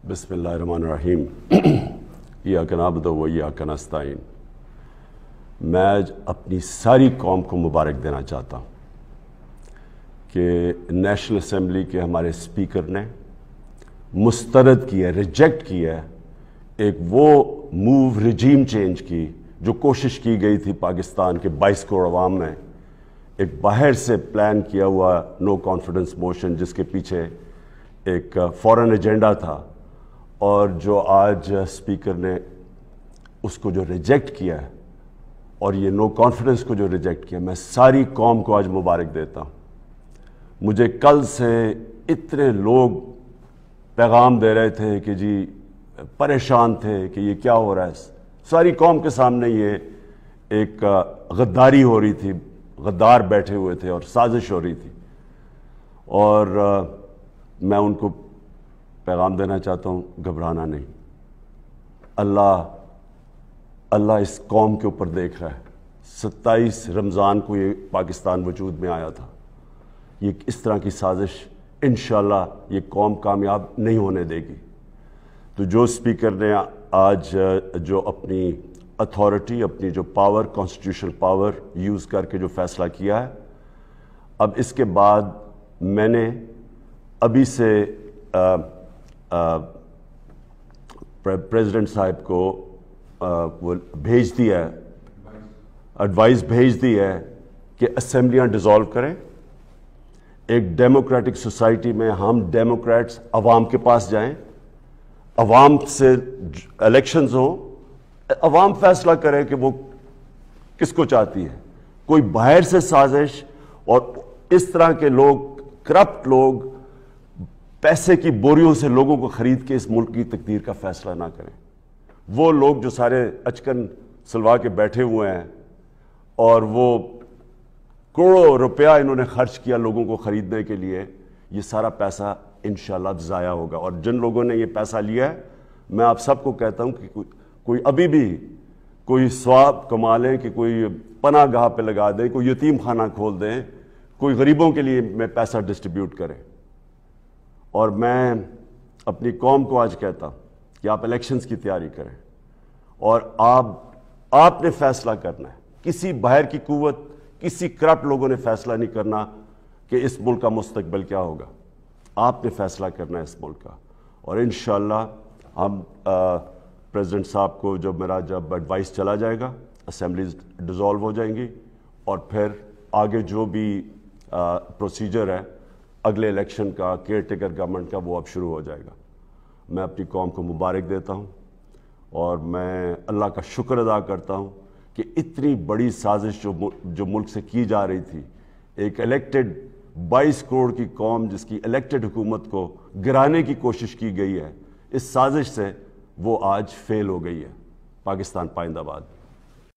बिस्मिल्लाहिर्रहमानिर्रहीम इय्याका नअबुदु व इय्याका नस्तईन। मैं आज अपनी सारी कौम को मुबारक देना चाहता हूँ कि नेशनल असम्बली के हमारे स्पीकर ने मुस्तरद किया, रिजेक्ट किया एक वो मूव रजीम चेंज की जो कोशिश की गई थी पाकिस्तान के 22 करोड़ अवाम में, एक बाहर से प्लान किया हुआ नो कॉन्फिडेंस मोशन जिसके पीछे एक फॉरेन एजेंडा था, और जो आज स्पीकर ने उसको जो रिजेक्ट किया है और ये नो कॉन्फिडेंस को जो रिजेक्ट किया, मैं सारी कौम को आज मुबारक देता हूँ। मुझे कल से इतने लोग पैगाम दे रहे थे कि जी परेशान थे कि ये क्या हो रहा है, सारी कौम के सामने ये एक गद्दारी हो रही थी, गद्दार बैठे हुए थे और साजिश हो रही थी। और मैं उनको पैगाम देना चाहता हूँ, घबराना नहीं, अल्लाह इस कौम के ऊपर देख रहा है। 27 रमज़ान को ये पाकिस्तान वजूद में आया था। ये इस तरह की साजिश इंशाअल्लाह ये कौम कामयाब नहीं होने देगी। तो जो स्पीकर ने आज जो अपनी अथॉरिटी, अपनी जो पावर, कॉन्स्टिट्यूशनल पावर यूज़ करके जो फैसला किया है, अब इसके बाद मैंने अभी से प्रेसिडेंट साहब को वो भेज दिया है, एडवाइस भेज दी है कि असेंबलियां डिसॉल्व करें। एक डेमोक्रेटिक सोसाइटी में हम डेमोक्रेट्स अवाम के पास जाएं, अवाम से इलेक्शंस हो, अवाम फैसला करे कि वो किसको चाहती है। कोई बाहर से साजिश और इस तरह के लोग, करप्ट लोग, पैसे की बोरियों से लोगों को खरीद के इस मुल्क की तकदीर का फैसला ना करें। वो लोग जो सारे अचकन सलवा के बैठे हुए हैं और वो करोड़ों रुपया इन्होंने खर्च किया लोगों को खरीदने के लिए, ये सारा पैसा इंशाल्लाह ज़ाया होगा। और जिन लोगों ने ये पैसा लिया है, मैं आप सबको कहता हूं कि कोई अभी भी कोई स्वाब कमा लें, कि कोई पनाह गाह पे लगा दें, कोई यतीम खाना खोल दें, कोई गरीबों के लिए मैं पैसा डिस्ट्रीब्यूट करें। और मैं अपनी कौम को आज कहता हूं कि आप इलेक्शंस की तैयारी करें और आपने फैसला करना है। किसी बाहर की कुव्वत, किसी करप्ट लोगों ने फैसला नहीं करना कि इस मुल्क का मुस्तकबिल क्या होगा। आपने फैसला करना है इस मुल्क का। और इंशाअल्लाह हम प्रेसिडेंट साहब को जब एडवाइस चला जाएगा, असेंबलीज डिसॉल्व हो जाएंगी और फिर आगे जो भी प्रोसीजर है अगले इलेक्शन का, केयर टेकर गवर्नमेंट का, वो अब शुरू हो जाएगा। मैं अपनी कौम को मुबारक देता हूँ और मैं अल्लाह का शुक्र अदा करता हूँ कि इतनी बड़ी साजिश जो मुल्क से की जा रही थी, एक इलेक्टेड 22 करोड़ की कौम जिसकी इलेक्टेड हुकूमत को गिराने की कोशिश की गई है, इस साजिश से वो आज फेल हो गई है। पाकिस्तान पाइंदाबाद।